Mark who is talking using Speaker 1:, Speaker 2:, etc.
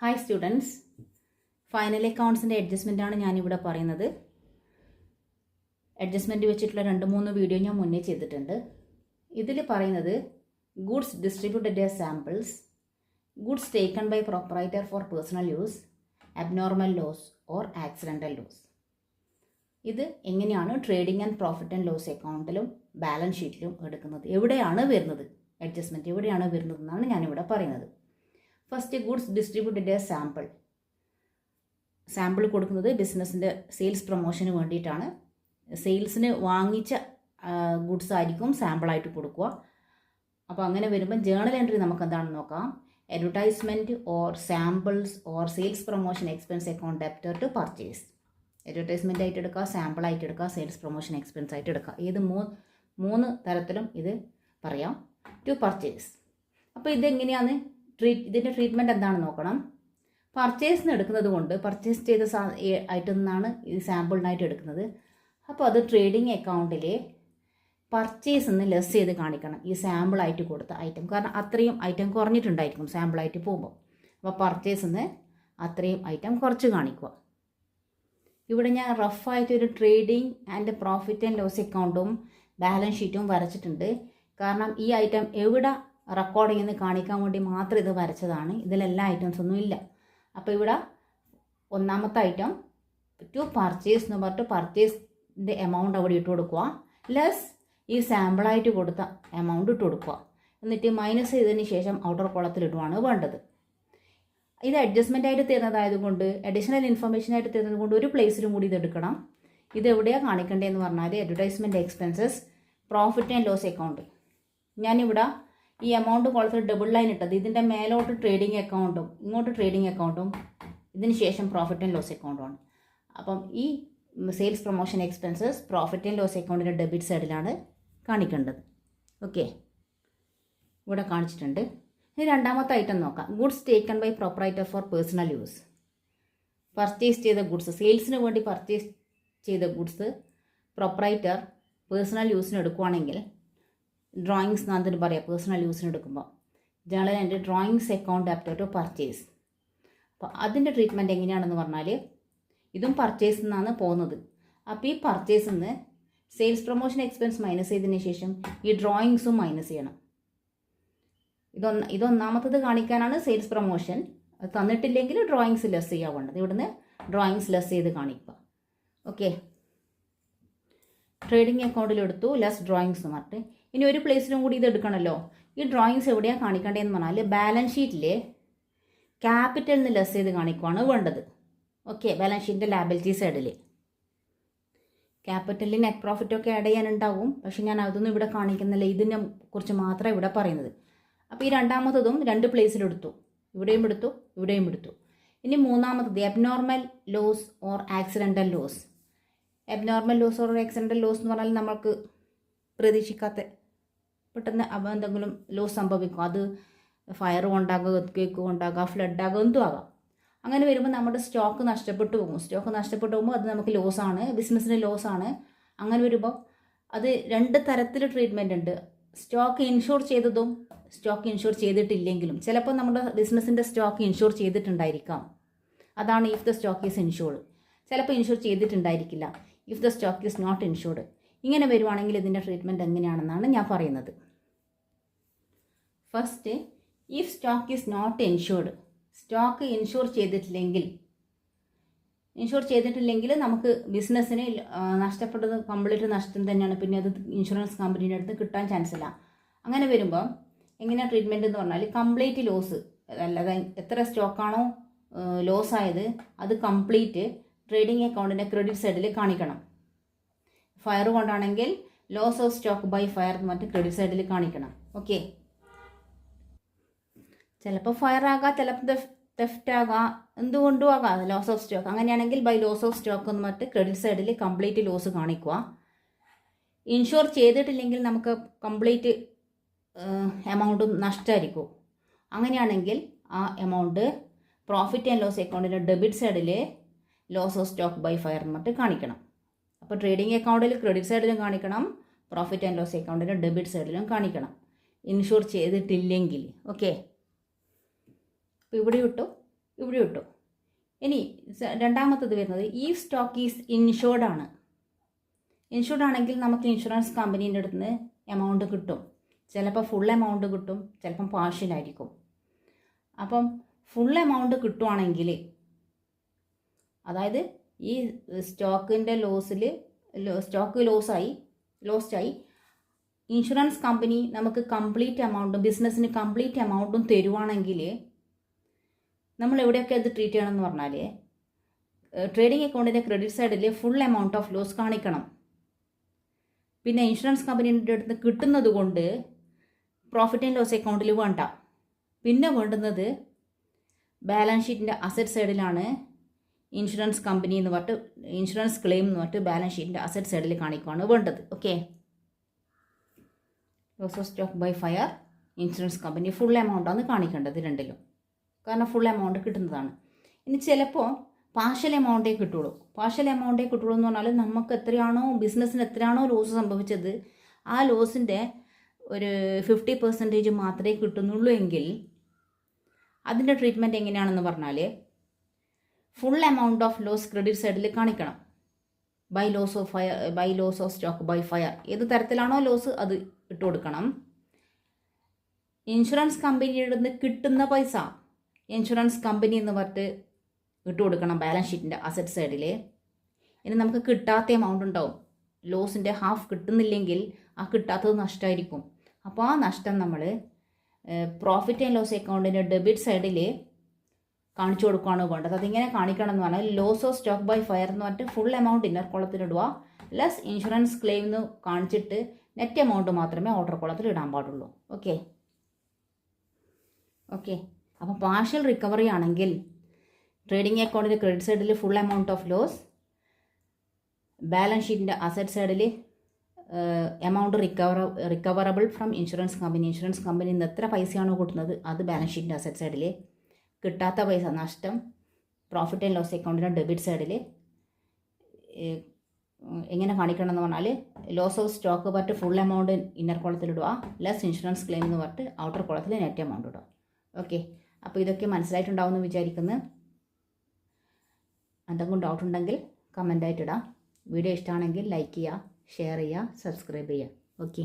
Speaker 1: Hi students, final അക്കൗണ്ട്സിൻ്റെ അഡ്ജസ്റ്റ്മെൻറ്റാണ് ഞാനിവിടെ പറയുന്നത്. Adjustment വെച്ചിട്ടുള്ള 2-3 വീഡിയോ ഞാൻ മുന്നേ ചെയ്തിട്ടുണ്ട്. ഇതിൽ പറയുന്നത് goods distributed as samples, goods taken by proprietor for personal use, abnormal loss or accidental loss. ഇത് എങ്ങനെയാണ് trading and profit and loss അക്കൗണ്ടിലും ബാലൻസ് ഷീറ്റിലും എടുക്കുന്നത്, എവിടെയാണ് വരുന്നത്, അഡ്ജസ്റ്റ്മെൻറ്റ് എവിടെയാണ് വരുന്നതെന്നാണ് ഞാനിവിടെ പറയുന്നത്. First, goods distributed as sample കൊടുക്കുന്നത് ബിസിനസ്സിൻ്റെ സെയിൽസ് പ്രൊമോഷന് വേണ്ടിയിട്ടാണ്. സെയിൽസിന് വാങ്ങിച്ച ഗുഡ്സ് ആയിരിക്കും സാമ്പിളായിട്ട് കൊടുക്കുക. അപ്പോൾ അങ്ങനെ വരുമ്പോൾ ജേണൽ എൻട്രി നമുക്ക് എന്താണെന്ന് നോക്കാം. Advertisement or samples or sales promotion expense account debtor to purchase. Advertisement ആയിട്ട് എടുക്കുക, സാമ്പിളായിട്ട് എടുക്കുക, സെയിൽസ് പ്രൊമോഷൻ എക്സ്പെൻസ് ആയിട്ട് എടുക്കുക. ഏത് മൂന്ന് തരത്തിലും ഇത് പറയാം. To purchase. അപ്പോൾ ഇതെങ്ങനെയാണ് ഇതിൻ്റെ ട്രീറ്റ്മെൻറ്റ് എന്താണെന്ന് നോക്കണം. പർച്ചേസിന് എടുക്കുന്നത് കൊണ്ട് പർച്ചേസ് ചെയ്ത ഐറ്റം നിന്നാണ് ഇത് സാമ്പിളിനായിട്ട് എടുക്കുന്നത്. അപ്പോൾ അത് ട്രേഡിംഗ് അക്കൗണ്ടിൽ പർച്ചേസ് നിന്ന് ലെസ് ചെയ്ത് കാണിക്കണം ഈ സാമ്പിളായിട്ട് കൊടുത്ത ഐറ്റം. കാരണം അത്രയും ഐറ്റം കുറഞ്ഞിട്ടുണ്ടായിരിക്കും സാമ്പിളായിട്ട് പോകുമ്പോൾ. അപ്പോൾ പർച്ചേസ് നിന്ന് അത്രയും ഐറ്റം കുറച്ച് കാണിക്കുക. ഇവിടെ ഞാൻ റഫായിട്ടൊരു trading and profit and loss അക്കൗണ്ടും ബാലൻസ് ഷീറ്റും വരച്ചിട്ടുണ്ട്. കാരണം ഈ ഐറ്റം എവിടെ റെക്കോർഡിംഗ് എന്ന് കാണിക്കാൻ വേണ്ടി മാത്രം ഇത് വരച്ചതാണ്. ഇതിലെല്ലാ ഐറ്റംസ് ഒന്നും ഇല്ല. അപ്പോൾ ഇവിടെ ഒന്നാമത്തെ ഐറ്റം ടു പർച്ചേസ് എന്ന് പറഞ്ഞിട്ട് പർച്ചേസിൻ്റെ എമൗണ്ട് അവിടെ ഇട്ട് കൊടുക്കുക, ലെസ് ഈ സാമ്പിളായിട്ട് കൊടുത്ത എമൗണ്ട് ഇട്ട് കൊടുക്കുക. എന്നിട്ട് മൈനസ് ചെയ്തതിന് ശേഷം ഔട്ടർ കോളത്തിലിടുകയാണ് വേണ്ടത്. ഇത് അഡ്ജസ്റ്റ്മെൻ്റ് ആയിട്ട് തരുന്നതായതുകൊണ്ട്, അഡീഷണൽ ഇൻഫർമേഷൻ ആയിട്ട് തരുന്നത് കൊണ്ട് ഒരു പ്ലേസിലും കൂടി ഇത് എടുക്കണം. ഇത് എവിടെയാണ് കാണിക്കേണ്ടതെന്ന് പറഞ്ഞാൽ advertisement expenses, profit and loss account. ഞാനിവിടെ ഈ എമൗണ്ട് കോളത്തിൽ ഡബിൾ ലൈൻ ഇട്ടത് ഇതിൻ്റെ മേലോട്ട് ട്രേഡിംഗ് അക്കൗണ്ടും ഇങ്ങോട്ട് ട്രേഡിംഗ് അക്കൗണ്ടും ഇതിന് ശേഷം പ്രോഫിറ്റ് ആൻഡ് ലോസ് അക്കൗണ്ടുമാണ്. അപ്പം ഈ sales promotion expenses profit and loss അക്കൗണ്ടിൻ്റെ ഡെബിറ്റ് സൈഡിലാണ് കാണിക്കേണ്ടത്. ഓക്കെ, ഇവിടെ കാണിച്ചിട്ടുണ്ട്. ഇനി രണ്ടാമത്തെ ഐറ്റം നോക്കാം. Goods taken by proprietor for personal use. Purchase ചെയ്ത ഗുഡ്സ്, സെയിൽസിന് വേണ്ടി പർച്ചേസ് ചെയ്ത ഗുഡ്സ് പ്രൊപ്പറൈറ്റർ പേഴ്സണൽ യൂസിന് എടുക്കുകയാണെങ്കിൽ ഡ്രോയിങ്സ് എന്നാണ് പറയുക. പേഴ്സണൽ യൂസിന് എടുക്കുമ്പോൾ journal entry drawings account debtor to purchase. അപ്പോൾ അതിൻ്റെ ട്രീറ്റ്മെൻറ്റ് എങ്ങനെയാണെന്ന് പറഞ്ഞാൽ ഇതും പർച്ചേസിൽ നിന്നാണ് പോകുന്നത്. അപ്പോൾ ഈ പർച്ചേസിൽ നിന്ന് സെയിൽസ് പ്രൊമോഷൻ എക്സ്പെൻസ് മൈനസ് ചെയ്തതിന് ശേഷം ഈ ഡ്രോയിങ്സും മൈനസ് ചെയ്യണം. ഇതൊന്നാമത്തത് കാണിക്കാനാണ് സെയിൽസ് പ്രൊമോഷൻ. അത് തന്നിട്ടില്ലെങ്കിൽ ഡ്രോയിങ്സ് ലെസ് ചെയ്യാൻ വേണ്ടത്. ഇവിടുന്ന് ഡ്രോയിങ്സ് ലെസ് ചെയ്ത് കാണിക്കുക. ഓക്കെ, ട്രേഡിംഗ് അക്കൗണ്ടിലെടുത്തു, ലെസ് ഡ്രോയിങ്സ് എന്ന് പറഞ്ഞിട്ട് ഇനി ഒരു പ്ലേസിലും കൂടി ഇത് എടുക്കണമല്ലോ. ഈ ഡ്രോയിങ്സ് എവിടെയാണ് കാണിക്കേണ്ടതെന്ന് പറഞ്ഞാൽ ബാലൻസ് ഷീറ്റിൽ ക്യാപിറ്റലിൽ നിന്ന് ലെസ് ചെയ്ത് കാണിക്കുകയാണ് വേണ്ടത്. ഓക്കെ, ബാലൻസ് ഷീറ്റിൻ്റെ ലാബിലിറ്റി സൈഡിൽ ക്യാപിറ്റലിൽ നെറ്റ് പ്രോഫിറ്റൊക്കെ ആഡ് ചെയ്യാനുണ്ടാവും. പക്ഷെ ഞാൻ അതൊന്നും ഇവിടെ കാണിക്കുന്നില്ല. ഇതിനെ കുറിച്ച് മാത്രമേ ഇവിടെ പറയുന്നത്. അപ്പോൾ ഈ രണ്ടാമത്തതും 2 പ്ലേസിലെടുത്തു, ഇവിടെയും എടുത്തു, ഇവിടെയും എടുത്തു. ഇനി മൂന്നാമത്തത് abnormal loss or accidental loss. Abnormal loss or accidental loss എന്ന് പറഞ്ഞാൽ നമ്മൾക്ക് പ്രതീക്ഷിക്കാത്ത പെട്ടെന്ന് എന്തെങ്കിലും ലോസ് സംഭവിക്കും. അത് ഫയർ കൊണ്ടാകാം, എർത്ത് കൊണ്ടാകാം, ഫ്ലഡ് ആകാം, എന്തും ആകാം. അങ്ങനെ വരുമ്പോൾ നമ്മുടെ സ്റ്റോക്ക് നഷ്ടപ്പെട്ടു പോകും. സ്റ്റോക്ക് നഷ്ടപ്പെട്ടു പോകുമ്പോൾ അത് നമുക്ക് ലോസാണ്, ബിസിനസ്സിന് ലോസാണ്. അങ്ങനെ വരുമ്പോൾ അത് 2 തരത്തിൽ ട്രീറ്റ്മെൻ്റ് ഉണ്ട്. സ്റ്റോക്ക് ഇൻഷുർ ചെയ്തതും സ്റ്റോക്ക് ഇൻഷുർ ചെയ്തിട്ടില്ലെങ്കിലും. ചിലപ്പോൾ നമ്മുടെ ബിസിനസ്സിൻ്റെ സ്റ്റോക്ക് ഇൻഷുർ ചെയ്തിട്ടുണ്ടായിരിക്കാം. അതാണ് if the stock is insured. ചിലപ്പോൾ ഇൻഷുർ ചെയ്തിട്ടുണ്ടായിരിക്കില്ല, if the stock is not insured. ഇങ്ങനെ വരുവാണെങ്കിൽ ഇതിൻ്റെ ട്രീറ്റ്മെൻറ്റ് എങ്ങനെയാണെന്നാണ് ഞാൻ പറയുന്നത്. First, if stock is not insured, stock insure ചെയ്തിട്ടില്ലെങ്കിൽ നമുക്ക് ബിസിനസ്സിന് നഷ്ടപ്പെട്ടത് കംപ്ലീറ്റ് നഷ്ടം തന്നെയാണ്. പിന്നെ അത് ഇൻഷുറൻസ് കമ്പനീൻ്റെ അടുത്ത് കിട്ടാൻ ചാൻസ് ഇല്ല. അങ്ങനെ വരുമ്പോൾ എങ്ങനെയാണ് ട്രീറ്റ്മെൻറ്റ് എന്ന് പറഞ്ഞാൽ കംപ്ലീറ്റ് ലോസ്, അല്ലാതെ എത്ര സ്റ്റോക്കാണോ ലോസ് ആയത് അത് കംപ്ലീറ്റ് ട്രേഡിംഗ് അക്കൗണ്ടിൻ്റെ ക്രെഡിറ്റ് സൈഡിൽ കാണിക്കണം. ഫയർ കൊണ്ടാണെങ്കിൽ loss of stock by fire എന്ന് പറഞ്ഞിട്ട് ക്രെഡിറ്റ് സൈഡിൽ കാണിക്കണം. ഓക്കെ, ചിലപ്പോൾ ഫയർ ആകാം, ചിലപ്പോൾ തെഫ്റ്റ് ആകാം, എന്തുകൊണ്ടും ആകാം ലോസ് ഓഫ് സ്റ്റോക്ക്. അങ്ങനെയാണെങ്കിൽ ബൈ ലോസ് ഓഫ് സ്റ്റോക്ക് എന്ന് പറഞ്ഞിട്ട് ക്രെഡിറ്റ് സൈഡിൽ കംപ്ലീറ്റ് ലോസ് കാണിക്കുക. ഇൻഷുർ ചെയ്തിട്ടില്ലെങ്കിൽ നമുക്ക് കംപ്ലീറ്റ് എമൗണ്ടും നഷ്ടമായിരിക്കും. അങ്ങനെയാണെങ്കിൽ ആ എമൗണ്ട് പ്രോഫിറ്റ് ആൻഡ് ലോസ് അക്കൗണ്ടിൻ്റെ ഡെബിറ്റ് സൈഡിൽ loss of stock by fire എന്ന് പറഞ്ഞിട്ട് കാണിക്കണം. അപ്പോൾ ട്രേഡിംഗ് അക്കൗണ്ടിൽ ക്രെഡിറ്റ് സൈഡിലും കാണിക്കണം, പ്രോഫിറ്റ് ആൻഡ് ലോസ് അക്കൗണ്ടിൻ്റെ ഡെബിറ്റ് സൈഡിലും കാണിക്കണം ഇൻഷുർ ചെയ്തിട്ടില്ലെങ്കിൽ. ഓക്കെ, അപ്പോൾ ഇവിടെ ഇട്ടു, ഇവിടെ ഇട്ടു. ഇനി രണ്ടാമത്തത് വരുന്നത് ഈ സ്റ്റോക്ക് ഈസ് ഇൻഷുർഡ് ആണ്. ഇൻഷുർഡ് ആണെങ്കിൽ നമുക്ക് ഇൻഷുറൻസ് കമ്പനീൻ്റെ അടുത്ത് നിന്ന് എമൗണ്ട് കിട്ടും. ചിലപ്പോൾ ഫുൾ എമൗണ്ട് കിട്ടും, ചിലപ്പം പാർഷ്യലായിരിക്കും. അപ്പം ഫുൾ എമൗണ്ട് കിട്ടുവാണെങ്കിൽ, അതായത് ഈ സ്റ്റോക്കിൻ്റെ സ്റ്റോക്ക് ലോസ്റ്റായി ഇൻഷുറൻസ് കമ്പനി നമുക്ക് കംപ്ലീറ്റ് എമൗണ്ടും ബിസിനസ്സിന് കംപ്ലീറ്റ് എമൗണ്ടും തരുവാണെങ്കിൽ നമ്മൾ എവിടെയൊക്കെ അത് ട്രീറ്റ് ചെയ്യണമെന്ന് പറഞ്ഞാൽ ട്രേഡിംഗ് അക്കൗണ്ടിൻ്റെ ക്രെഡിറ്റ് സൈഡിൽ ഫുൾ എമൗണ്ട് ഓഫ് ലോസ് കാണിക്കണം. പിന്നെ ഇൻഷുറൻസ് കമ്പനീൻ്റെ അടുത്ത് കിട്ടുന്നത് കൊണ്ട് പ്രോഫിറ്റ് ആൻഡ് ലോസ് അക്കൗണ്ടിൽ വേണ്ട. പിന്നെ വേണ്ടുന്നത് ബാലൻസ് ഷീറ്റിൻ്റെ അസറ്റ് സൈഡിലാണ് ഇൻഷുറൻസ് കമ്പനി എന്ന് പറഞ്ഞിട്ട് ഇൻഷുറൻസ് ക്ലെയിം എന്ന് പറഞ്ഞിട്ട് ബാലൻസ് ഷീറ്റിൻ്റെ അസറ്റ് സൈഡിൽ കാണിക്കുകയാണ് വേണ്ടത്. Okay, loss of stock by fire insurance company full എമൗണ്ടാണ് കാണിക്കേണ്ടത് രണ്ടിലും, കാരണം ഫുൾ എമൗണ്ട് കിട്ടുന്നതാണ്. ഇനി ചിലപ്പോൾ പാർഷ്യൽ എമൗണ്ടേ കിട്ടുള്ളൂ. പാർഷ്യൽ എമൗണ്ടേ കിട്ടുള്ളൂ എന്ന് പറഞ്ഞാൽ നമുക്ക് ബിസിനസ്സിന് എത്രയാണോ ലോസ് സംഭവിച്ചത് ആ ലോസിൻ്റെ ഒരു 50% മാത്രമേ കിട്ടുന്നുള്ളൂ എങ്കിൽ അതിൻ്റെ ട്രീറ്റ്മെൻറ്റ് എങ്ങനെയാണെന്ന് പറഞ്ഞാൽ full amount of loss credit സൈഡിൽ കാണിക്കണം. By loss of stock by fire ഏത് തരത്തിലാണോ ലോസ് അത് ഇട്ട് കൊടുക്കണം. ഇൻഷുറൻസ് കമ്പനിയുടെ നിന്ന് കിട്ടുന്ന പൈസ ഇൻഷുറൻസ് കമ്പനി എന്ന് പറഞ്ഞിട്ട് ഇട്ട് കൊടുക്കണം ബാലൻസ് ഷീറ്റിൻ്റെ അസറ്റ് സൈഡിൽ. ഇനി നമുക്ക് കിട്ടാത്ത എമൗണ്ട് ഉണ്ടാവും, ലോസിൻ്റെ ഹാഫ് കിട്ടുന്നില്ലെങ്കിൽ ആ കിട്ടാത്തത് നഷ്ടമായിരിക്കും. അപ്പോൾ ആ നഷ്ടം നമ്മൾ പ്രോഫിറ്റ് ആൻഡ് ലോസ് അക്കൗണ്ടിൻ്റെ ഡെബിറ്റ് സൈഡിൽ കാണിച്ചു കൊടുക്കുകയാണ് വേണ്ടത്. അതിങ്ങനെ കാണിക്കണം എന്ന് പറഞ്ഞാൽ loss of stock by fire എന്ന് പറഞ്ഞിട്ട് ഫുൾ എമൗണ്ട് ഇന്നർ കോളത്തിലിടുക, ലെസ് ഇൻഷുറൻസ് ക്ലെയിം എന്ന് കാണിച്ചിട്ട് നെറ്റ് എമൗണ്ട് മാത്രമേ ഔട്ടർ കോളത്തിൽ ഇടാൻ പാടുള്ളൂ. ഓക്കെ, അപ്പോൾ പാർഷ്യൽ റിക്കവറി ആണെങ്കിൽ ട്രേഡിംഗ് അക്കൗണ്ടിൻ്റെ ക്രെഡിറ്റ് സൈഡിൽ full amount of loss, balance ഷീറ്റിൻ്റെ അസറ്റ് സൈഡിൽ amount recoverable from insurance company നിന്ന് എത്ര പൈസയാണോ കിട്ടുന്നത് അത് ബാലൻസ് ഷീറ്റിൻ്റെ അസറ്റ് സൈഡിൽ, കിട്ടാത്ത പൈസ നഷ്ടം പ്രോഫിറ്റ് ആൻഡ് ലോസ് അക്കൗണ്ടിൻ്റെ ഡെബിറ്റ് സൈഡിൽ എങ്ങനെ കാണിക്കണം എന്ന് പറഞ്ഞാൽ ലോസ് ഓഫ് സ്റ്റോക്ക് പറഞ്ഞിട്ട് ഫുൾ എമൗണ്ട് ഇന്നർ കോളത്തിലിടുക, ലെസ് ഇൻഷുറൻസ് ക്ലെയിം എന്ന് പറഞ്ഞിട്ട് ഔട്ടർ കോളത്തിൽ നെറ്റ് എമൗണ്ട് ഇടുക. ഓക്കെ, അപ്പോൾ ഇതൊക്കെ മനസ്സിലായിട്ടുണ്ടാവുമെന്ന് വിചാരിക്കുന്നു. എന്തെങ്കിലും ഡൗട്ട് ഉണ്ടെങ്കിൽ കമൻ്റായിട്ടിടാം. വീഡിയോ ഇഷ്ടമാണെങ്കിൽ ലൈക്ക് ചെയ്യുക, ഷെയർ ചെയ്യുക, സബ്സ്ക്രൈബ് ചെയ്യുക. ഓക്കെ.